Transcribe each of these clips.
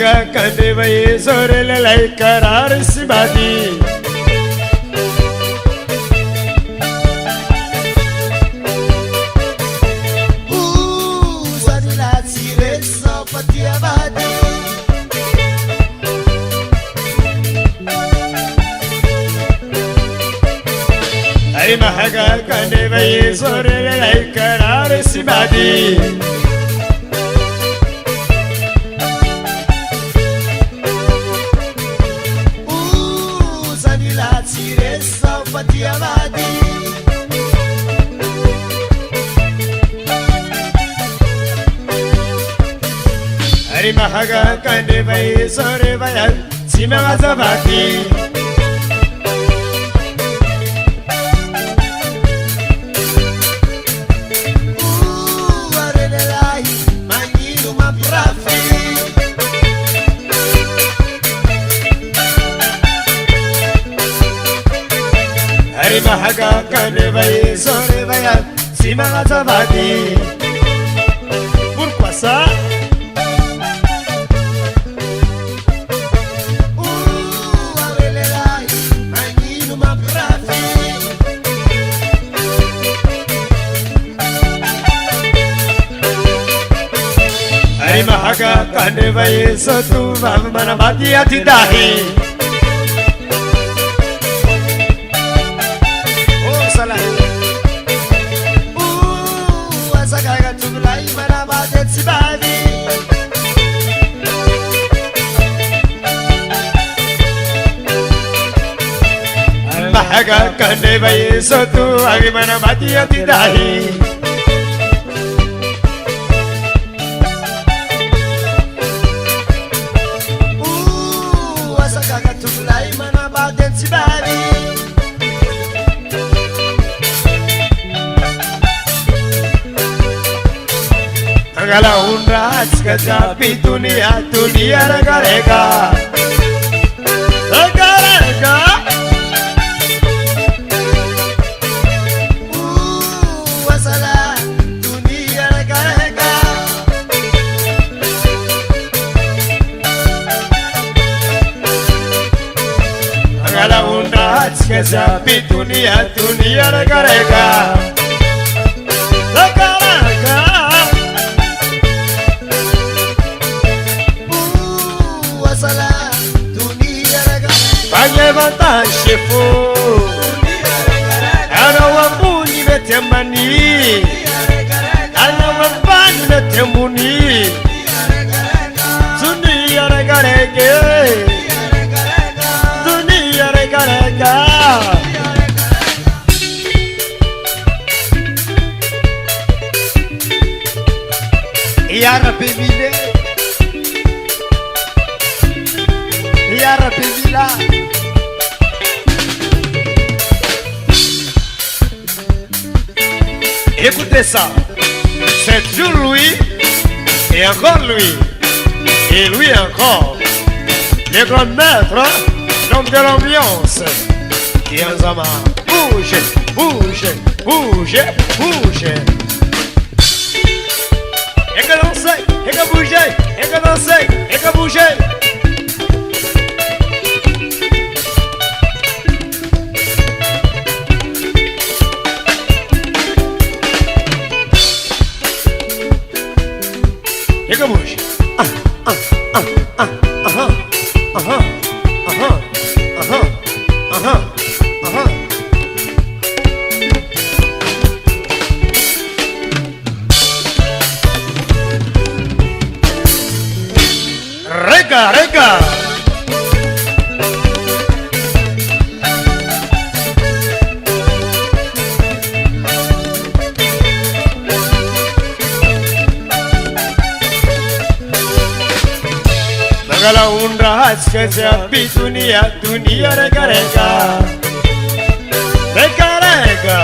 Mahaga Kandevai Zorele Karar Sibadi Zanila Tire Sopati Abadi Ay Mahaga Kandevai Zorele Karar Sibadi Sopati Abadi Hari Mahaga Kandevai Zorevaya Simavazavati Arenelai Manino Maprafi Hari Mahaga Kandevai Zorevaya Simavazavati Pourquoi ça? Arenelai Manino Maprafi Hari Mahaga Kandevai Sotuva Manavati Atidahi Asagaga Tubulai Manavati Tsibadi Mahaga Kandevai Sotuva Manavati Atidahi Asagaga Tubulai Manavati Tsibadi Agala unra Skaja Pitunia Tunia Ragarega Ragarega Wasala Dunia Ragarega Agala unra Skaja Pitunia Tunia Ragarega Ragarega Wasala Dunia Ragarega Pagevanta Shefo Ana wambuni Vetemani Ana wambani Vetemuni Dunia Ragarega Dunia Ragarega Yara Bebile Yara Bebila Écoutez ça, c'est toujours lui et encore lui et lui encore, les grands maîtres donc de l'ambiance. Yanzama, bouge, bouge, bouge, bouge. Et que danser, et que bouger, et que danser, et que bouger. Et que bouge. Rega, rega. Nagala undra haskaja bitunia dunia rega rega. Rega rega.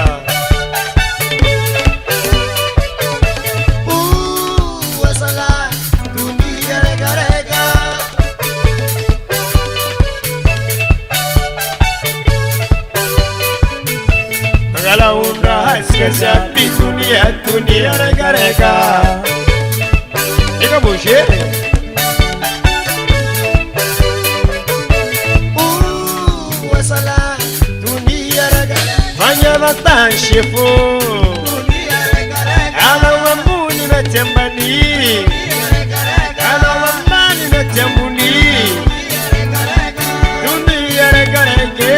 Wasala Dunia Ragarega Nagala undra haskaja bitunia dunia rega rega. Eka bouger. wasala dunia regare Fanya matashifu dunia regare Ala wambuni na tembani Ala wambani na tembuni Dunia regarege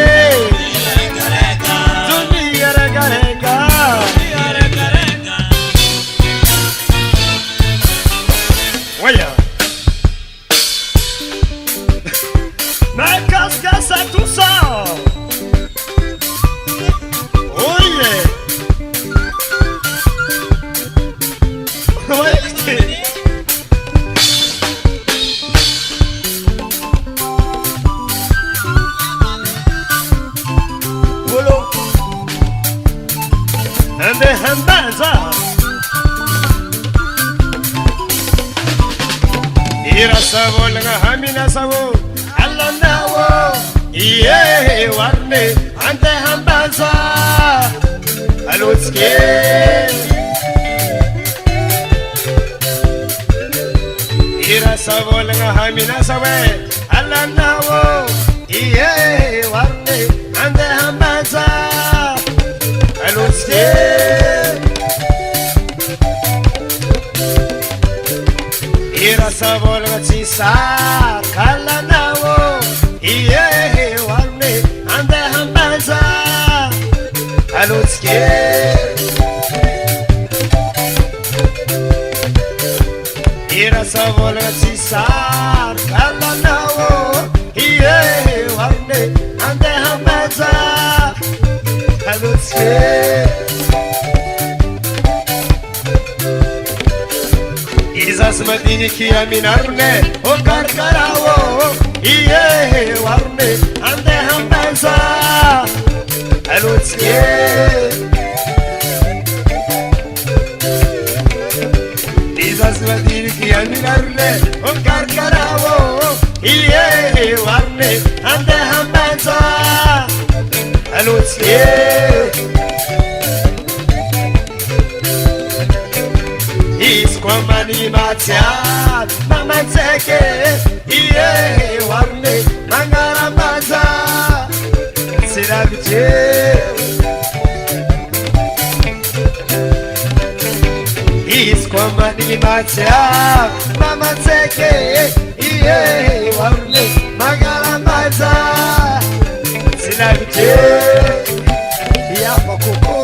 Dunia regarega Waya Mais qu'est-ce que c'est tout ça? Oh yeah! Ouais. Bolo. Ande hambaza. Ira savo langa hamina savo. Allah nawo. Iye warne ande hambaza. Alutske. Ira savo langa hamina savo. Allah nawo. Iye warne ande hambaza. Alutske. Ira savo langa tisa. Kala nawo. Iye warne ande hambaza. Alutske. Ira savola tisar kala nawo iye warne ande hambaza Alutske. Izas madini ki aminarne o karkarawo iye warne ande hambaza Alutske. Izas madini ki aminarne o karkarawo iye warne ande hambaza Alutske. Iskwa mani matiat mama teke iye warne mangaramaza Silabje. Iskwa mani matiat mama teke iye warne mangaramaza Silabje. Ya pakoko.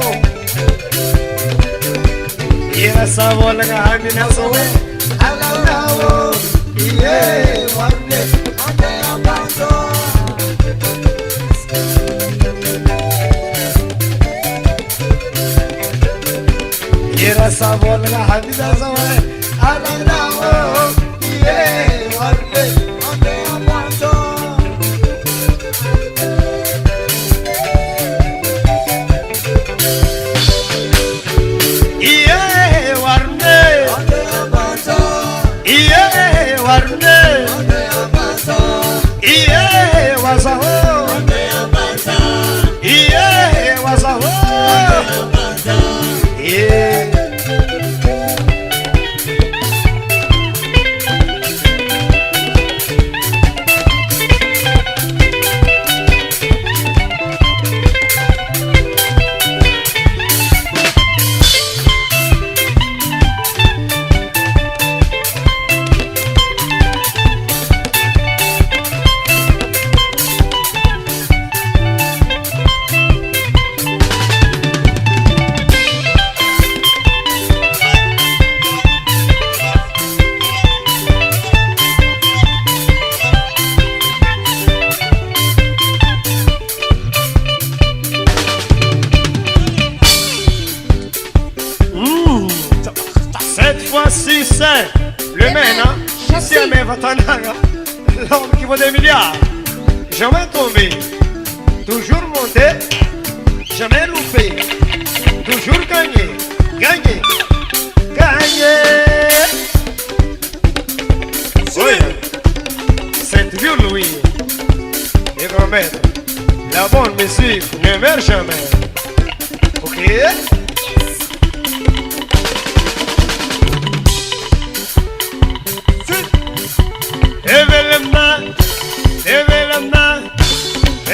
Ira savo langa hamina sowe ala nawo iye warne ande hambaza Ira savo langa hamina sowe ala nawo iye warne ande hambaza Iye warne ande hambaza iye warne ande hambaza iye wasaho ande hambaza iye wasaho hambaza iye Cette fois-ci, c'est le mène, hein? Ici, à mes vatananga, l'homme qui vaut des milliards. Jamais tombé, toujours monté, jamais loupé, toujours gagné, gagné, gagné. Oui, cette ville, oui, et grand-maître, la bonne musique ne meurt jamais. Ok? Evelema, Evelema,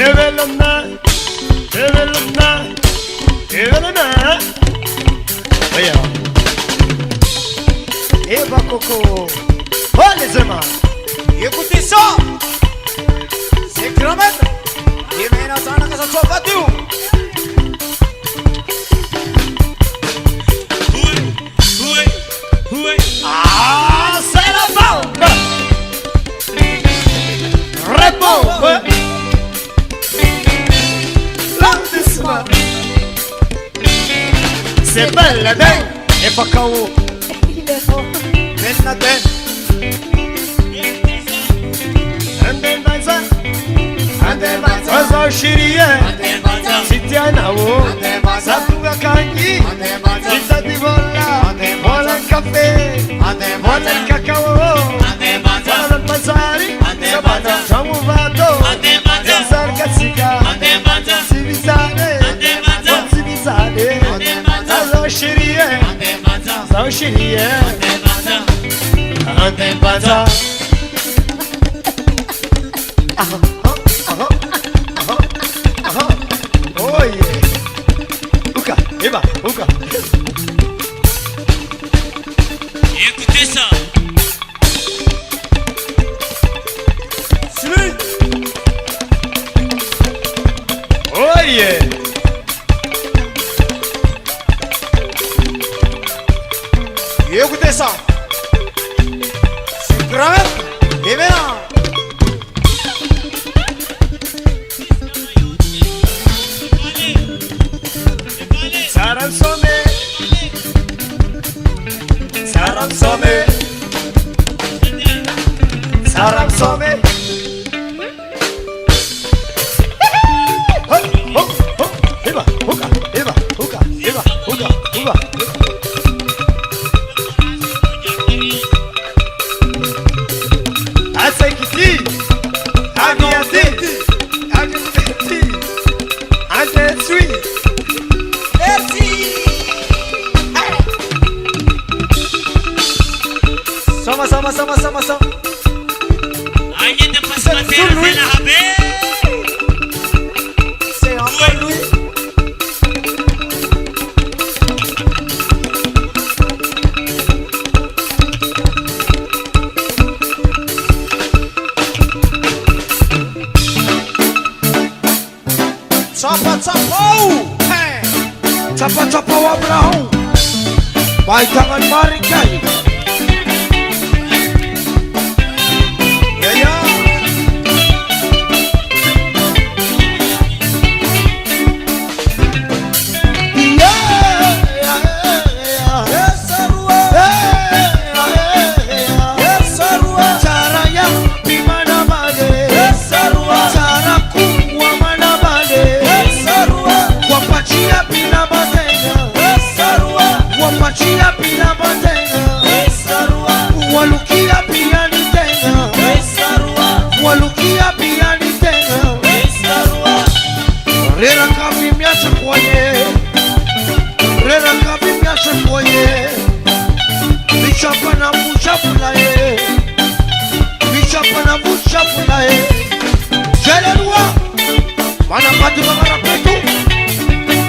Evelema. Marco. Oh les aimants. Écoutez ça. C'est grand maître. Il met dans sa casa de Salvador. Ah, c'est la bombe. Réponds. L'endissement. C'est belle la dingue. Et pas KO. Il est fort. Ben Laden. Wazo shirie Sitianao Satunga kangi Sitati vola Vola cafe Vola cacao Vola pasari Jamu vato Sargatsika Civisane Civisane Wazo shirie Ande baza Oh yeah. Uka, Eva, Uka. Écoutez ça. Celui. Oh yeah. Écoutez ça. C'est grand maître. Et maintenant. Saram some. Saram some. Saram some. Oh, oh, oh. Eva, Uka, Eva, Uka, Eva, Uka, Uka. Asekiti. Agiati. Agiati. Ante sweet. Sama. Alguien de Pasmatera de la Javé. C'est encore lui. Chapa wa Abraham. By tangan marikai. Wapachia pina batenya Walukia pia ni tena Walukia pia ni tena Rera kabi miacha kwenye Rera kabi miacha kwenye Bichapa na bucha fulaye Bichapa na bucha fulaye Jelelua Manapati magara petu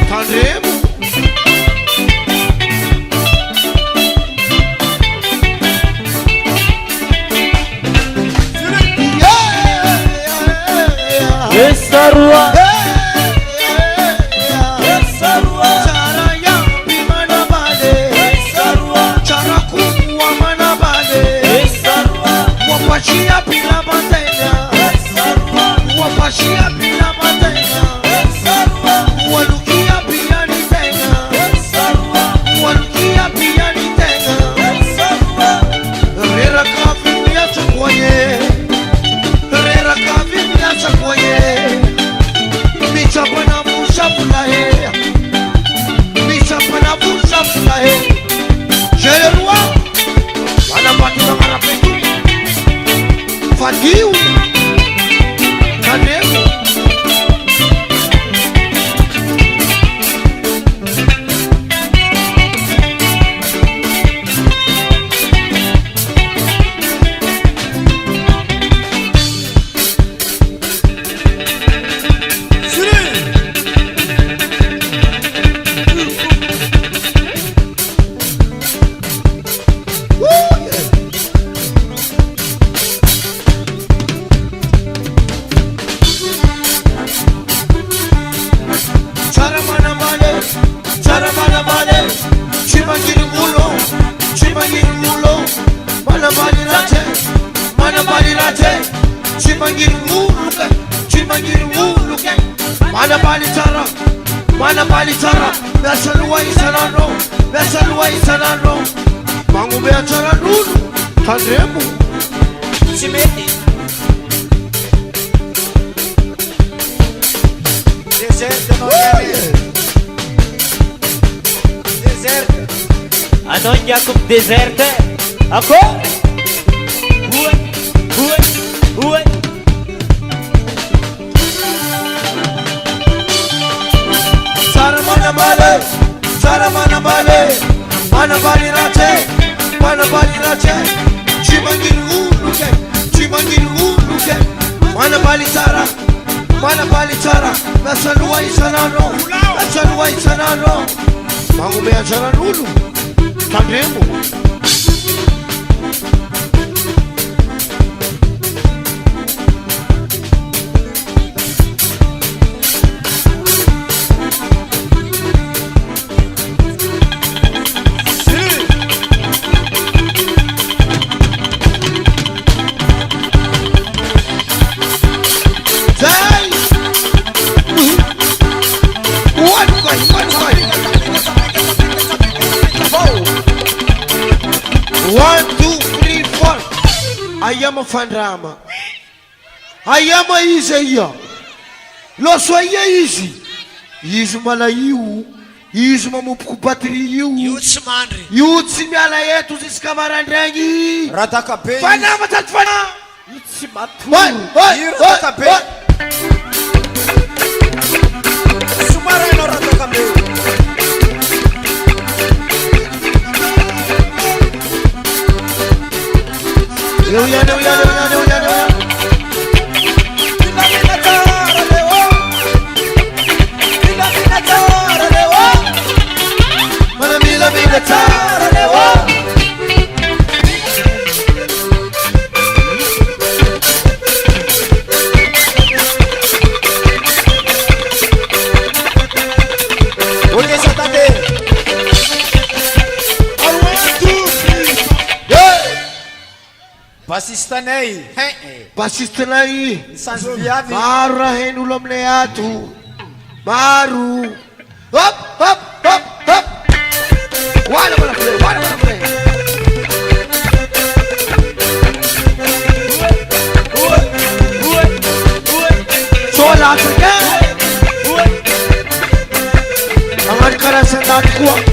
Tandemu Sarua. Charaya bimana bale Chara kuwa mana bale Wapachia pila batenya Wapachia pila batenya Walukia pia ni Sara mana bale, chimangiri mulo, chimangiri mulo. Mana bali rate, chimangiri muluke, chimangiri muluke. Mana bali tara, besaluwa isanano. Mangu bea tara nulu, tandremu. Simeti. Deserto non è. Deserto. Anon Jacob deserte. Ako? Uwe. Sara mana bale, mana bali rate, chimangiri uluke, mana bali tara, besaluwa isanano, mangu mea tara nulu, tandremu. Ayama fandrama, ayama izeia, lo soia izy malaiu, izy mamopoku batteriu, io tsy miala eto jusqu'à marandragny. Ratakabe. Fanama tato fana. Tsy matory. Ratakabe. Sumarano ratakabe. Eu ia. Basistanay. Maro raha hen'olo aminay ato. Maro. Hop. Wala play. Sola Afrika. Angan karasan natin kuha.